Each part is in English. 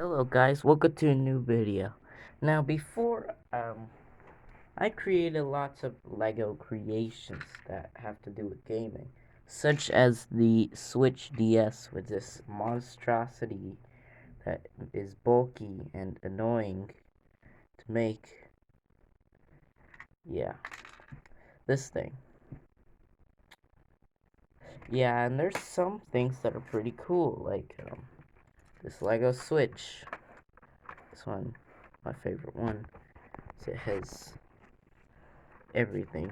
Hello guys, welcome to a new video. Now before I created lots of Lego creations that have to do with gaming, such as the Switch DS with this monstrosity that is bulky and annoying to make. Yeah, this thing. Yeah, and there's some things that are pretty cool, like this Lego Switch. This one, my favorite one. So it has everything.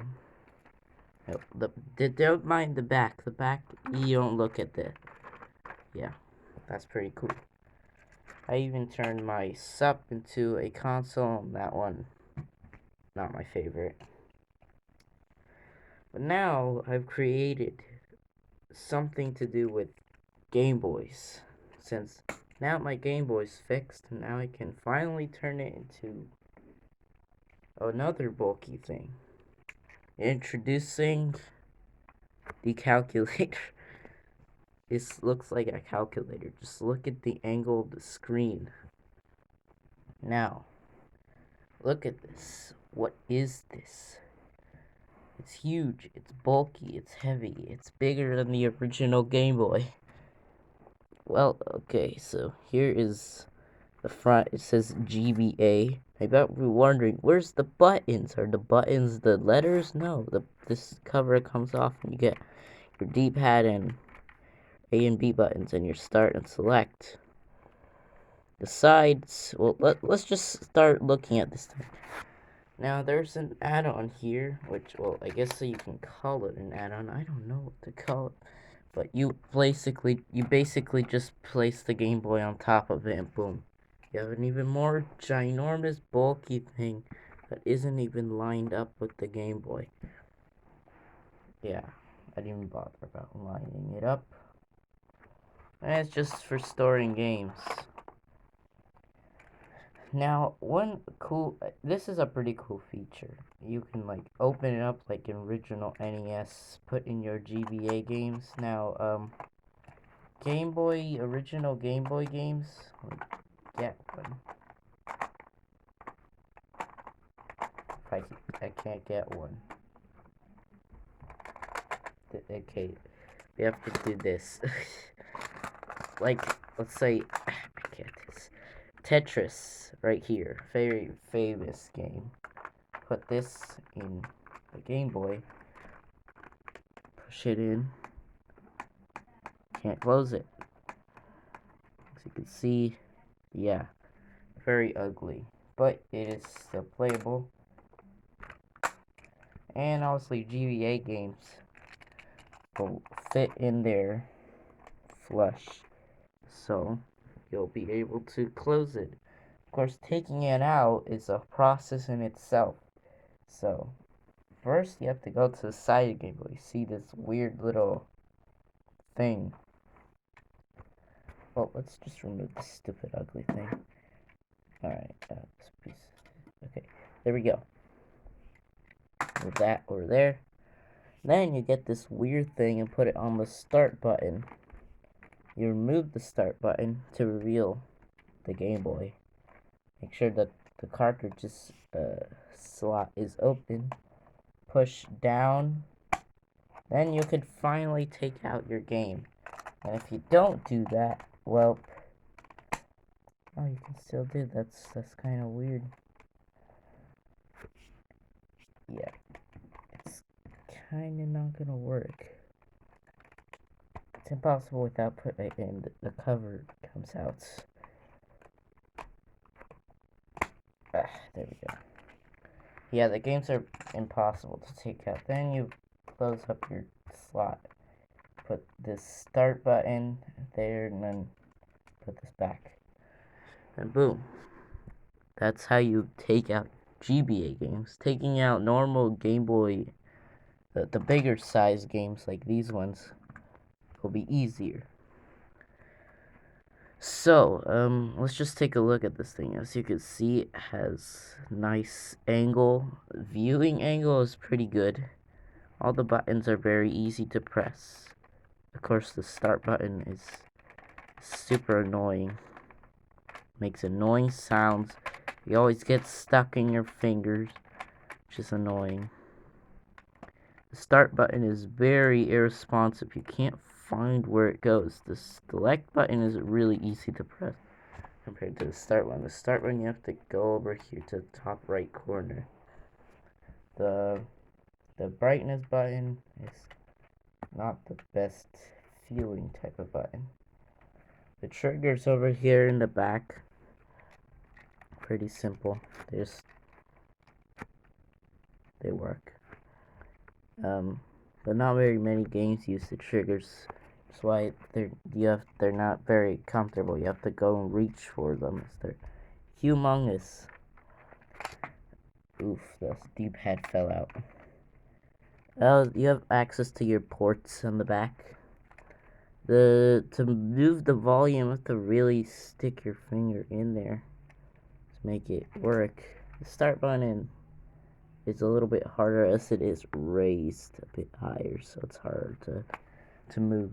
Don't mind the back. The back, you don't look at the. Yeah, that's pretty cool. I even turned my sup into a console. That one, not my favorite. But now I've created something to do with Game Boys. Since now my Game Boy's fixed, now I can finally turn it into another bulky thing. Introducing the calculator. This looks like a calculator. Just look at the angle of the screen. Now, look at this. What is this? It's huge, it's bulky, it's heavy, it's bigger than the original Game Boy. Well, okay, so here is the front. It says GBA. I bet you're wondering, where's the buttons? Are the buttons the letters? No, this cover comes off and you get your D-pad and A and B buttons and your start and select. The sides, well, let's just start looking at this thing. Now, there's an add-on here, which, well, I guess so you can call it an add-on. I don't know what to call it. But you basically just place the Game Boy on top of it and boom. You have an even more ginormous, bulky thing that isn't even lined up with the Game Boy. Yeah, I didn't even bother about lining it up. And it's just for storing games. Now, this is a pretty cool feature. You can like open it up like in original NES, put in your GBA games. Now, original Game Boy games, get one. If I can't get one. Okay, we have to do this. Like, let's say, I can't do this. Tetris, right here, very famous game. Put this in the Game Boy, push it in, can't close it. As you can see, yeah, very ugly, but it is still playable. And obviously GBA games will fit in there flush, so you'll be able to close it. Of course, taking it out is a process in itself. So first you have to go to the side of the Game Boy. You see this weird little thing. Well, let's just remove this stupid ugly thing. Alright, this piece. Okay, there we go. Move that over there. Then you get this weird thing and put it on the start button. You remove the start button to reveal the Game Boy. Make sure that the cartridge's slot is open. Push down. Then you can finally take out your game. And if you don't do that, well, oh, you can still do that. That's kind of weird. Yeah, it's kind of not gonna work. It's impossible without putting it in. The cover comes out. There we go. Yeah, the games are impossible to take out. Then you close up your slot. Put this start button there, and then put this back. And boom. That's how you take out GBA games. Taking out normal Game Boy, the bigger size games like these ones, will be easier. So, let's just take a look at this thing. As you can see, it has nice angle. Viewing angle is pretty good. All the buttons are very easy to press. Of course, the start button is super annoying. Makes annoying sounds. You always get stuck in your fingers, which is annoying. The start button is very irresponsive. You can't find where it goes. The select button is really easy to press compared to the start one. The start one, you have to go over here to the top right corner. The brightness button is not the best feeling type of button. The triggers over here in the back, pretty simple. They work. But not very many games use the triggers. That's why they're not very comfortable. You have to go and reach for them. They're humongous. Oof, the D-pad fell out. You have access to your ports on the back. To move the volume, you have to really stick your finger in there to make it work. The start button is a little bit harder as it is raised a bit higher, so it's harder to move.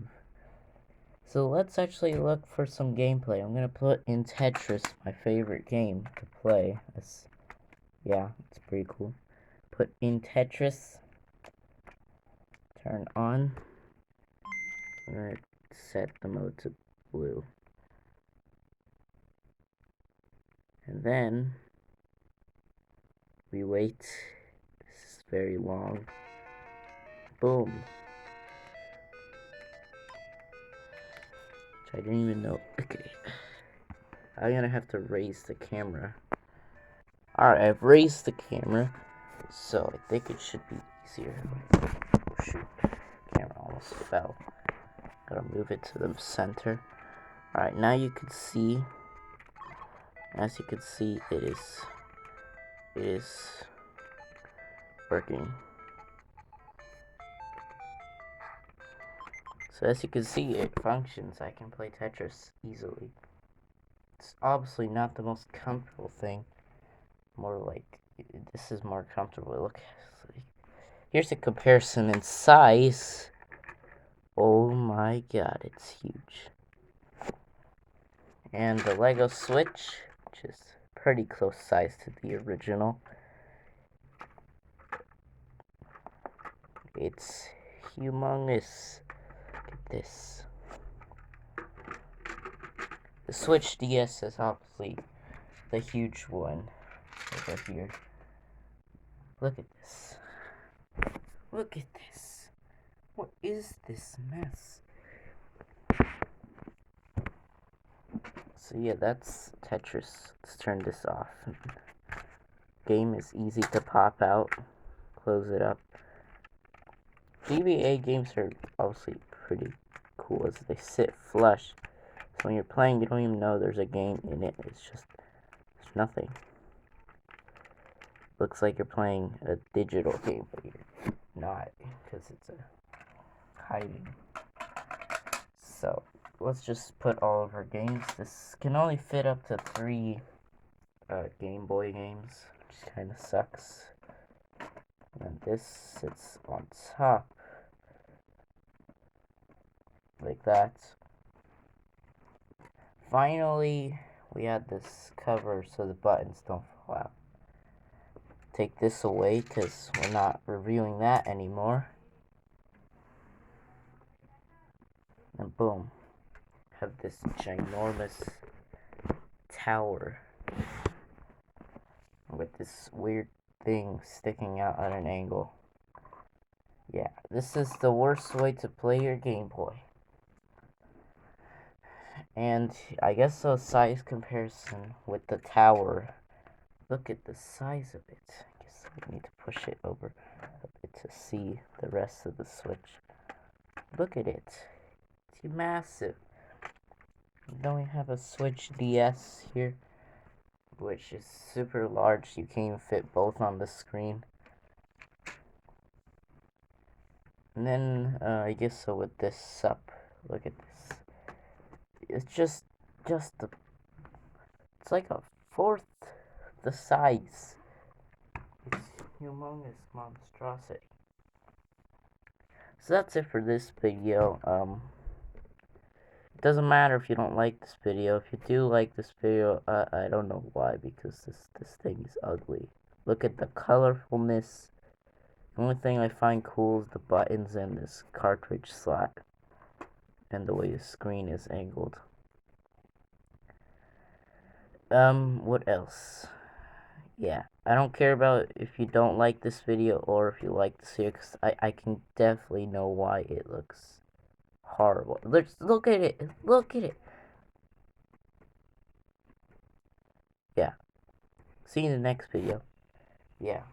So let's actually look for some gameplay. I'm gonna put in Tetris, my favorite game to play. It's pretty cool. Put in Tetris. Turn on. I'm gonna set the mode to blue. And then we wait. This is very long. Boom. Which I didn't even know. Okay. I'm gonna have to raise the camera. Alright, I've raised the camera. So I think it should be easier. Oh shoot. Camera almost fell. Gotta move it to the center. Alright, now you can see. As you can see, it is working. So as you can see, it functions. I can play Tetris easily. It's obviously not the most comfortable thing. More like, this is more comfortable. Look, here's a comparison in size. Oh my god, it's huge. And the Lego Switch, which is pretty close size to the original. It's humongous. Look at this. The Switch DS is obviously the huge one over here. Look at this. Look at this. What is this mess? So yeah, that's Tetris. Let's turn this off. Game is easy to pop out. Close it up. GBA games are obviously pretty cool as they sit flush. So when you're playing, you don't even know there's a game in it. There's nothing. Looks like you're playing a digital game, but you're not, because it's a hiding. So let's just put all of our games. This can only fit up to 3 Game Boy games, which kind of sucks. And this sits on top like that. Finally, we add this cover so the buttons don't fall out. Take this away because we're not reviewing that anymore. And boom, have this ginormous tower with this weird thing sticking out at an angle. Yeah, this is the worst way to play your Game Boy. And I guess a size comparison with the tower. Look at the size of it. I guess we need to push it over a bit to see the rest of the Switch. Look at it. It's massive. Then we have a Switch DS here, which is super large. You can't even fit both on the screen. And then I guess so with this up. Look at this. It's just it's like a fourth the size. It's humongous monstrosity. So that's it for this video. Doesn't matter if you don't like this video. If you do like this video, I don't know why, because this thing is ugly. Look at the colorfulness. The only thing I find cool is the buttons and this cartridge slot, and the way the screen is angled. What else? Yeah, I don't care about if you don't like this video or if you like this video, because I can definitely know why it looks horrible. Look at it. Look at it. Yeah. See you in the next video. Yeah.